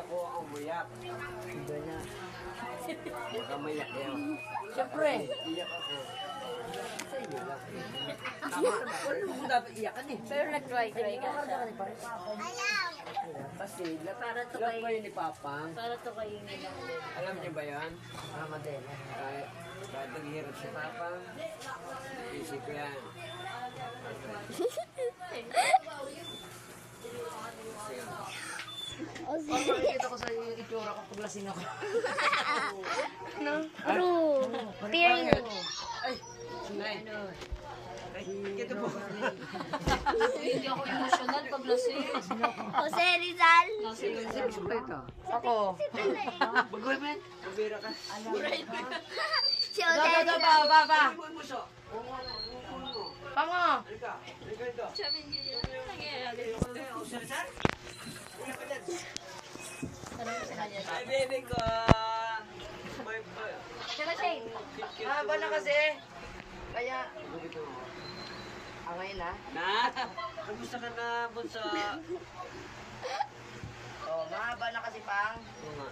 ako ang mayak. Iba na. Baka mayak yan. Siyempre. Iyak ako. Sa inyo lang. Tama. Wala mo dapat iyakan eh. Pero nag-try ka siya. Kasi Para to love kay... ko yun ni Papang. Para to kay Ninang din. Alam niyo ba yan? Ramadela. Kahit naghihirap si Papang, isip ko yan. Parang makikita ko sa itsura ko pag lasing ako. True. Period. Ay! Sinay! Ay, ito po. Hindi ako emotional pag lasing. Jose Rizal. Sino ba ito? Ako. Bagoy mo yan. Mabira ka. Si Jose Rizal. Baba. Bagoy mo siya. Pango. Halika. Halika ito. Ay, baby ko. May Tsaka Shane. Haba na kasi. Kaya, ngayon na. Na? Kamusta ka na, bunso? Oh, mahaba na kasi pang. Oo nga.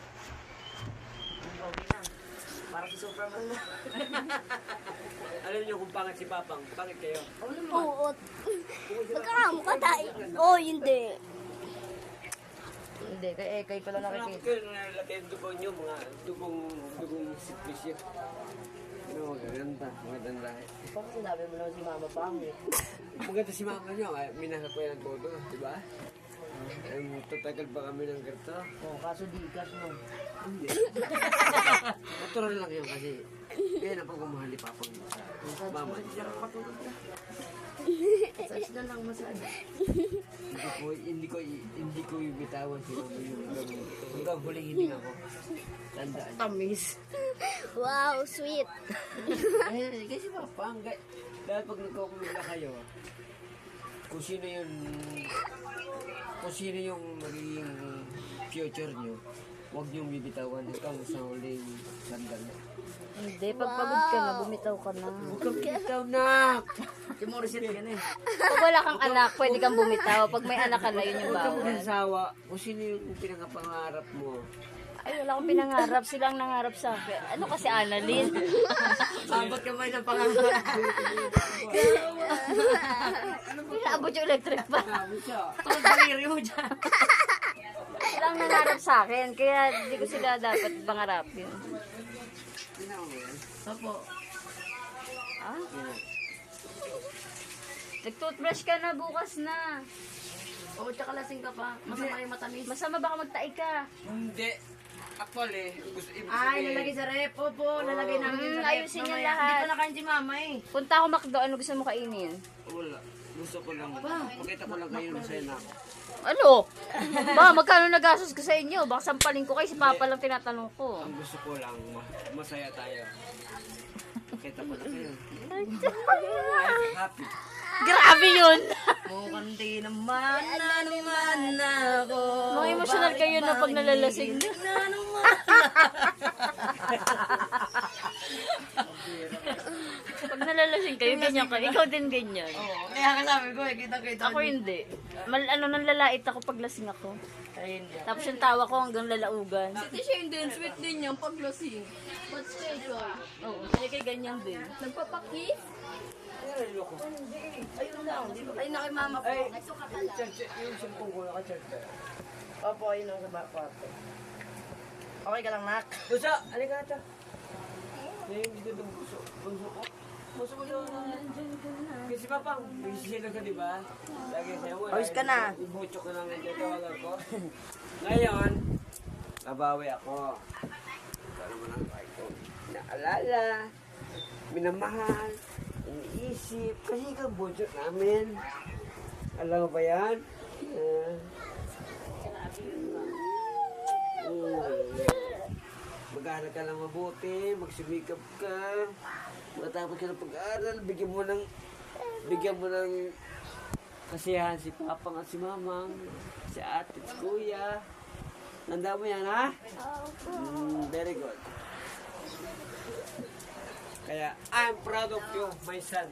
Okay na. Para si Superman na. Alam niyo kung pangit si Papang, pangit kayo. Uot. Magkakamukha tayo. Oh, hindi. Hindi, kay ko lang Marami nakikita. kayo nalalaki ang dugo niyo, mga dugong sipis yun. Ano, maganda, maganda. Bakit sinabi mo lang si Mama pangit? Maganda si mama niyo, minahal ko yan ang todo, di ba? Ay, tatagal ba kami ng ganito? Oh, kaso digas mo. Hindi. Natural lang yun kasi. Kaya na pagmamahal ni Papang sa mama niya. Size na lang masada. Hindi ko ibitawan si mama yung hanggang huling hininga ko. Tandaan. Tamis. Wow, sweet. Ay, kasi Papang, dahil pag nagkukumila kayo, kung sino yung magiging future nyo, huwag niyong bibitawan hanggang sa huling sandal niya. Hindi, pag pagod ka na, bumitaw ka na. Huwag kang bibitaw na! Si Morissette ka na eh. Pag wala kang anak, pwede kang bumitaw. Pag may anak ka na, yun yung Huwag kang bawal. magsasawa kung sino yung pinangapangarap mo. Ay, wala akong pinangarap. Silang nangarap sa akin. Ano kasi, Annalyn? Abot kamay ng pangarap. Inaabot yung electric pa. Sabi siya. Tulad baliri mo dyan. Silang nangarap sa akin. Kaya hindi ko sila dapat pangarapin. Tinawa mo yan? Opo. Ah? Nag-toothbrush ka na, bukas na. Oo, tsaka lasing ka pa. Masama yung matamis. Masama baka magtae ka. Hindi. Actually, gusto ibig Ay, lalagay sa rep. Opo, lalagay namin sa rep. Ayusin yung Mamaya. lahat. Hindi ko na kain si Mama eh. Punta ako McDo, ano gusto mo kainin? Wala. Gusto ko lang. Pakita ko lang kayo masaya na ako. Ano? Ba, magkano nagastos ko sa inyo? Baka sampalin ko kayo, si Papa lang tinatanong ko. Ang gusto ko lang, masaya tayo. Pakita ko lang kayo. Happy. Grabe yun! Mukhang di naman ako. Mga emotional kayo na pag nalalasing. Pag nalalasing kayo, ganyan ka. Ikaw din ganyan. Oo, kaya ka sabi ko eh, kita-kita. Ako hindi. Nang lalait ako pag lasing ako. Ay, hindi. Tapos yung tawa ko hanggang lalaugan. Si Shane din, sweet din yung paglasing. But schedule. Oo, kaya kay ganyan din. Nagpapakis? Ayun lang, di ba? Ayun na kay Mama po. Yung sumpong ko naka-charge ka. Opo, ayun lang sa kwarto. Okay ka lang, Nak? Buso! Halika ata. Hindi dito itong buso. Buso ko. Buso ko doon. Kasi Papang, sisila ka diba? Lagi sa'yo mo. Ayos ka na. Ibucho ka lang ng tawagan ko. Ngayon, nabawi ako. Pero mo lang ko. Naalala. Minamahal. Iniisip. Kasi ikaw bucho namin. Alam mo ba yan? Mag-aaral ka lang mabuti, magsumikap ka, matapos ka ng pag-aaral, bigyan mo ng kasiyahan si Papang at si Mamang, si ate at si kuya. Tanda mo yan, ha? Very good. Kaya, I'm proud of you, my son.